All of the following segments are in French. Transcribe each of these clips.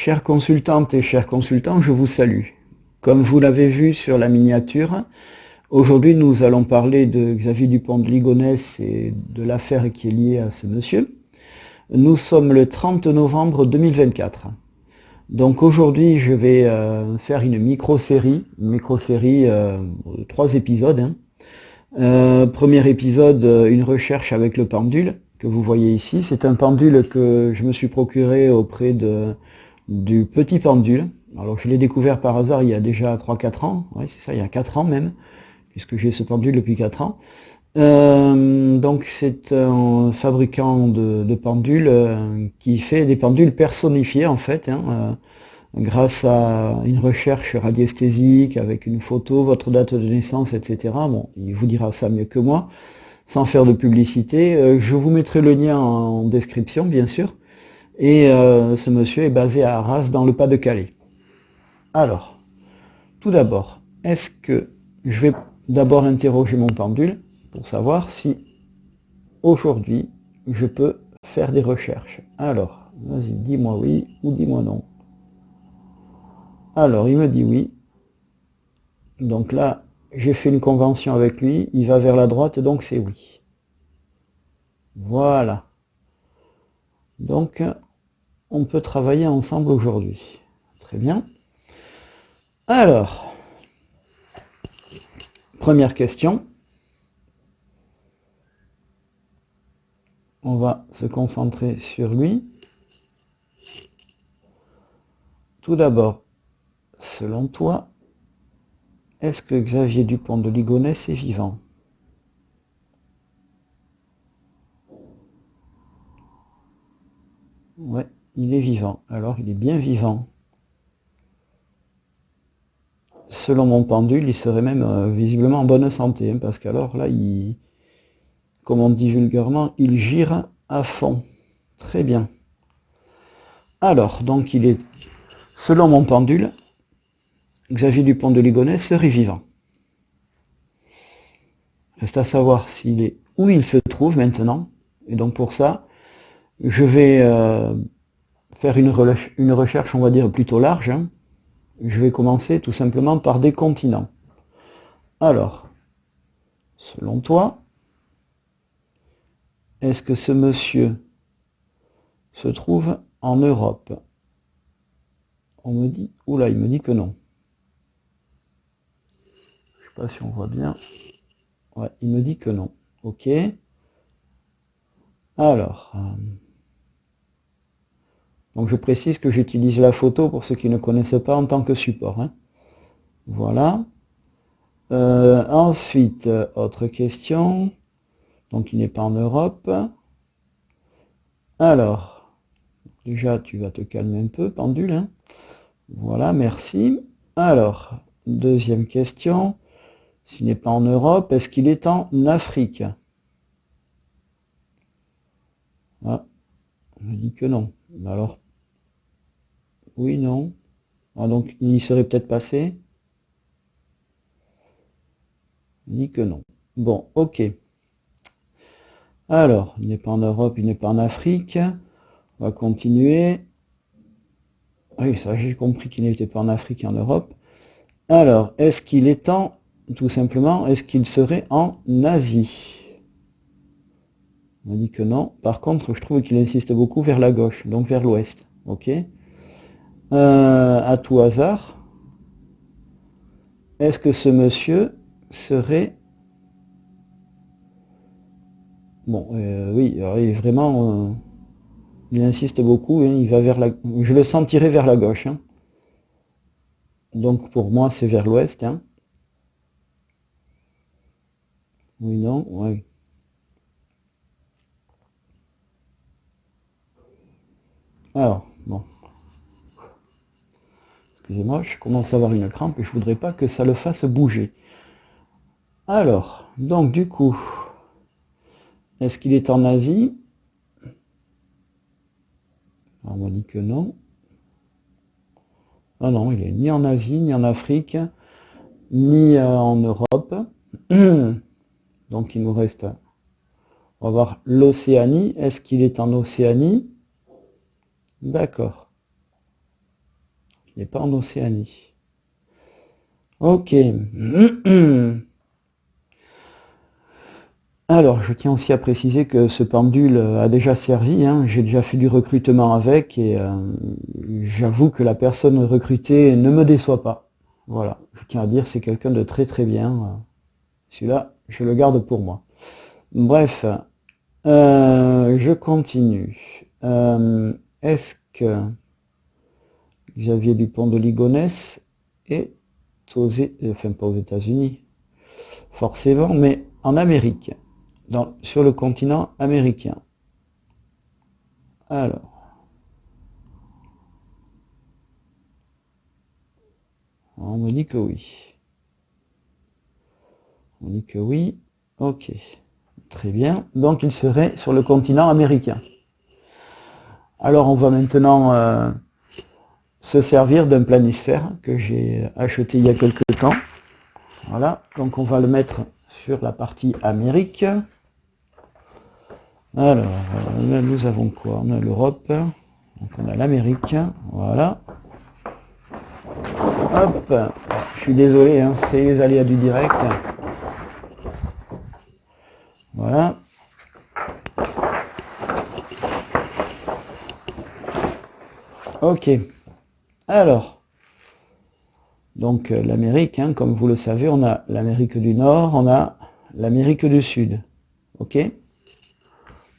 Chères consultantes et chers consultants, je vous salue. Comme vous l'avez vu sur la miniature, aujourd'hui nous allons parler de Xavier Dupont de Ligonnès et de l'affaire qui est liée à ce monsieur. Nous sommes le 30 novembre 2024. Donc aujourd'hui je vais faire une micro-série de 3 épisodes. Premier épisode, une recherche avec le pendule que vous voyez ici. C'est un pendule que je me suis procuré auprès du petit pendule. Alors je l'ai découvert par hasard il y a déjà 3-4 ans, oui c'est ça, il y a 4 ans même, puisque j'ai ce pendule depuis 4 ans. Donc c'est un fabricant de pendules qui fait des pendules personnifiées en fait, grâce à une recherche radiesthésique avec une photo, votre date de naissance, etc. Bon, il vous dira ça mieux que moi, sans faire de publicité. Je vous mettrai le lien en description bien sûr. Et ce monsieur est basé à Arras, dans le Pas-de-Calais. Alors, tout d'abord, est-ce que je vais d'abord interroger mon pendule pour savoir si aujourd'hui je peux faire des recherches. Alors, vas-y, dis-moi oui ou dis-moi non. Alors, il me dit oui. Donc là, j'ai fait une convention avec lui, il va vers la droite, donc c'est oui. Voilà. Donc, on peut travailler ensemble aujourd'hui. Très bien. Alors, première question. On va se concentrer sur lui. Tout d'abord, selon toi, est-ce que Xavier Dupont de Ligonnès est vivant? Ouais, il est vivant. Alors, il est bien vivant. Selon mon pendule, il serait même visiblement en bonne santé, parce qu'alors là, comme on dit vulgairement, il gire à fond. Très bien. Alors, donc il est, selon mon pendule, Xavier Dupont de Ligonnès serait vivant. Reste à savoir où il se trouve maintenant. Et donc pour ça, je vais faire une recherche, on va dire, plutôt large. Je vais commencer tout simplement par des continents. Alors, selon toi, est-ce que ce monsieur se trouve en Europe? On me dit, oula, il me dit que non. Je ne sais pas si on voit bien. Ouais, il me dit que non. Ok. Alors, donc je précise que j'utilise la photo pour ceux qui ne connaissent pas en tant que support. Voilà. Ensuite, autre question. Donc il n'est pas en Europe. Alors, déjà tu vas te calmer un peu, pendule. Voilà, merci. Alors, deuxième question. S'il n'est pas en Europe, est-ce qu'il est en Afrique? Ah, on me dit que non. Alors, oui, non. Ah, donc il y serait peut-être passé. Il dit que non. Bon, ok. Alors, il n'est pas en Europe, il n'est pas en Afrique. On va continuer. Oui, ça j'ai compris qu'il n'était pas en Afrique et en Europe. Alors, est-ce qu'il est tout simplement, est-ce qu'il serait en Asie? On m'a dit que non. Par contre, je trouve qu'il insiste beaucoup vers la gauche, donc vers l'ouest. Ok. À tout hasard, est-ce que ce monsieur serait... Bon, oui, alors il est vraiment... il insiste beaucoup, il va vers la... Je le sentirais vers la gauche. Donc pour moi, c'est vers l'ouest. Oui, non, oui. Alors, bon. Excusez-moi, je commence à avoir une crampe et je voudrais pas que ça le fasse bouger. Alors, donc du coup, est-ce qu'il est en Asie? On m'a dit que non. Ah non, il est ni en Asie, ni en Afrique, ni en Europe. Donc il nous reste, on va voir l'Océanie. Est-ce qu'il est en Océanie? D'accord. Il n'est pas en Océanie. Ok. Alors, je tiens aussi à préciser que ce pendule a déjà servi, hein. J'ai déjà fait du recrutement avec et j'avoue que la personne recrutée ne me déçoit pas. Voilà, je tiens à dire, c'est quelqu'un de très très bien. Celui-là, je le garde pour moi. Bref, je continue. Est-ce que Xavier Dupont de Ligonnès est enfin pas aux États-Unis, forcément, mais en Amérique, sur le continent américain? Alors, on me dit que oui. On dit que oui. Ok. Très bien. Donc il serait sur le continent américain. Alors on va maintenant se servir d'un planisphère que j'ai acheté il y a quelques temps. Voilà. Donc on va le mettre sur la partie Amérique. Alors, nous avons quoi? On a l'Europe. Donc on a l'Amérique. Voilà. Hop. Je suis désolé, hein, c'est les aléas du direct. Voilà. Ok. Alors, donc l'Amérique, hein, comme vous le savez, on a l'Amérique du Nord, on a l'Amérique du Sud. Ok.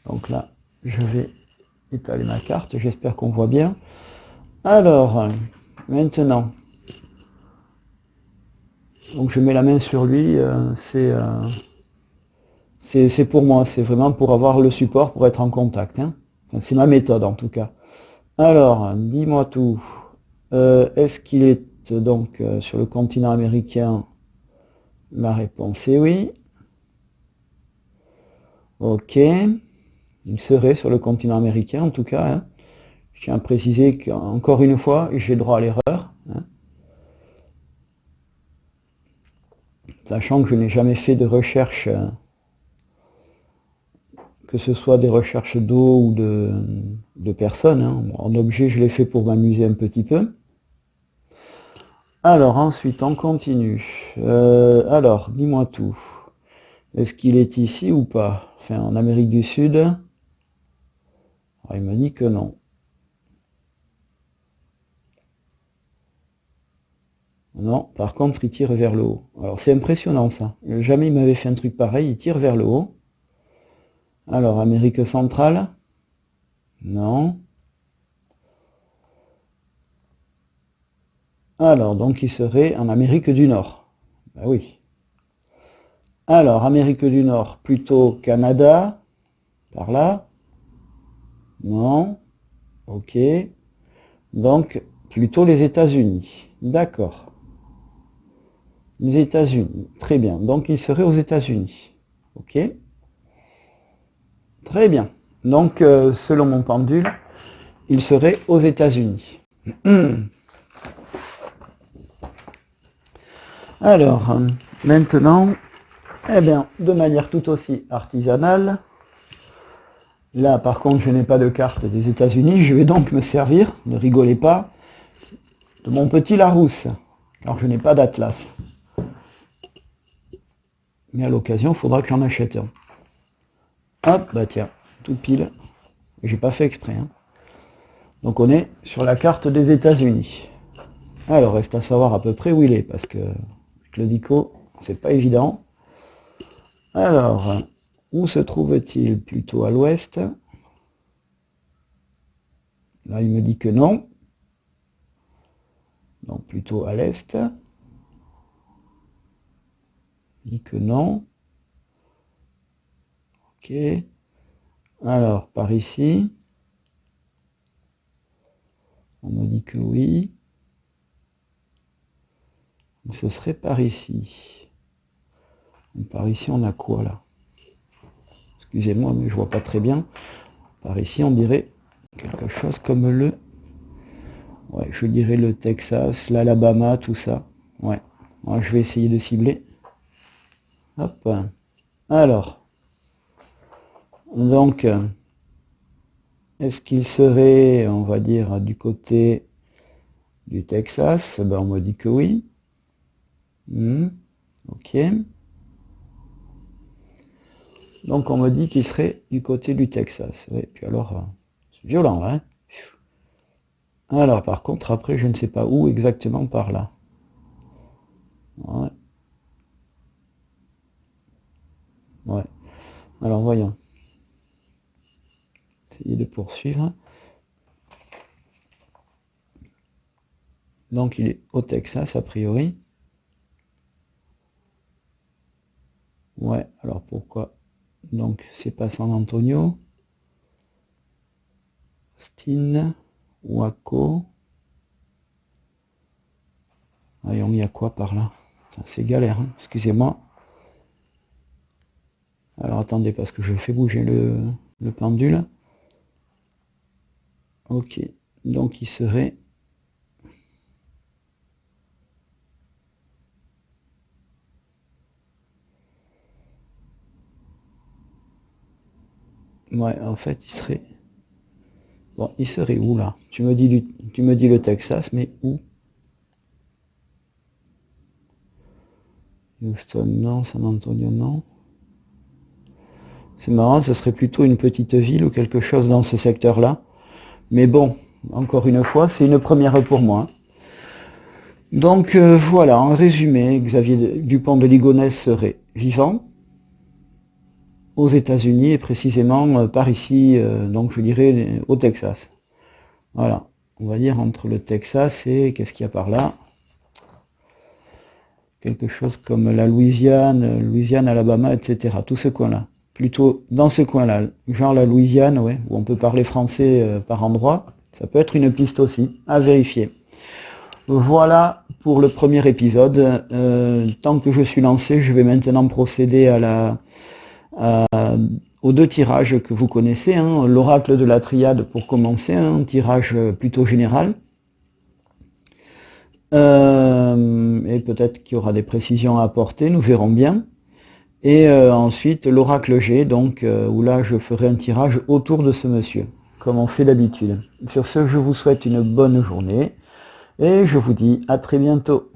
Donc là, je vais étaler ma carte, j'espère qu'on voit bien. Alors, maintenant, donc je mets la main sur lui, c'est pour moi, c'est vraiment pour avoir le support, pour être en contact, hein. Enfin, c'est ma méthode en tout cas. Alors, dis-moi tout. Est-ce qu'il est donc sur le continent américain? La réponse est oui. Ok. Il serait sur le continent américain en tout cas, hein. Je tiens à préciser qu'encore une fois, j'ai droit à l'erreur, hein. Sachant que je n'ai jamais fait de recherche, que ce soit des recherches d'eau ou de personnes, hein. En objet, je l'ai fait pour m'amuser un petit peu. Alors, ensuite, on continue. Alors, dis-moi tout. Est-ce qu'il est ici ou pas? Enfin, en Amérique du Sud. Alors, il m'a dit que non. Non, par contre, il tire vers le haut. Alors, c'est impressionnant, ça. Jamais il m'avait fait un truc pareil, il tire vers le haut. Alors, Amérique centrale? Non. Alors, donc, il serait en Amérique du Nord. Ben oui. Alors, Amérique du Nord, plutôt Canada, par là. Non. Ok. Donc, plutôt les États-Unis. D'accord. Les États-Unis. Très bien. Donc, il serait aux États-Unis. Ok. Très bien. Donc, selon mon pendule, il serait aux États-Unis. Alors, maintenant, eh bien, de manière tout aussi artisanale, là, par contre, je n'ai pas de carte des États-Unis, je vais donc me servir, ne rigolez pas, de mon petit Larousse, car je n'ai pas d'atlas. Mais à l'occasion, il faudra que j'en achète un. Hop, bah tiens, tout pile. J'ai pas fait exprès, hein. Donc on est sur la carte des États-Unis. Alors, reste à savoir à peu près où il est, parce que avec le dico, c'est pas évident. Alors, où se trouve-t-il? Plutôt à l'ouest. Là, il me dit que non. Donc plutôt à l'est. Il dit que non. Ok. Alors, par ici. On me dit que oui. Donc, ce serait par ici. Donc, par ici, on a quoi là? Excusez-moi, mais je vois pas très bien. Par ici, on dirait quelque chose comme le... Ouais, je dirais le Texas, l'Alabama, tout ça. Ouais. Alors, je vais essayer de cibler. Hop. Alors. Donc, est-ce qu'il serait, on va dire, du côté du Texas, ben on me dit que oui. Ok. Donc on me dit qu'il serait du côté du Texas. Oui, puis alors, c'est violent, hein. Alors par contre, après, je ne sais pas où exactement par là. Ouais. Ouais. Alors voyons. Essayer de poursuivre. Donc il est au Texas a priori. Ouais, alors pourquoi? Donc c'est pas San Antonio. Austin, Waco. Voyons, il y a quoi par là? C'est galère, hein, excusez-moi. Alors attendez, parce que je fais bouger le pendule. Ok, donc il serait... Ouais, en fait, il serait... Bon, il serait où, là? Tu me dis le Texas, mais où? Houston, non. San Antonio, non. C'est marrant, ce serait plutôt une petite ville ou quelque chose dans ce secteur-là. Mais bon, encore une fois, c'est une première pour moi. Donc voilà, en résumé, Xavier Dupont de Ligonnès serait vivant aux États-Unis et précisément par ici, donc je dirais au Texas. Voilà, on va dire entre le Texas et qu'est-ce qu'il y a par là? Quelque chose comme la Louisiane, Alabama, etc. Tout ce coin-là. Plutôt dans ce coin-là, genre la Louisiane, ouais, où on peut parler français par endroit. Ça peut être une piste aussi, à vérifier. Voilà pour le premier épisode. Tant que je suis lancé, je vais maintenant procéder aux deux tirages que vous connaissez. Hein. L'oracle de la triade pour commencer, un tirage plutôt général. Et peut-être qu'il y aura des précisions à apporter, nous verrons bien. Et ensuite l'oracle G, donc où là je ferai un tirage autour de ce monsieur, comme on fait d'habitude. Sur ce, je vous souhaite une bonne journée et je vous dis à très bientôt.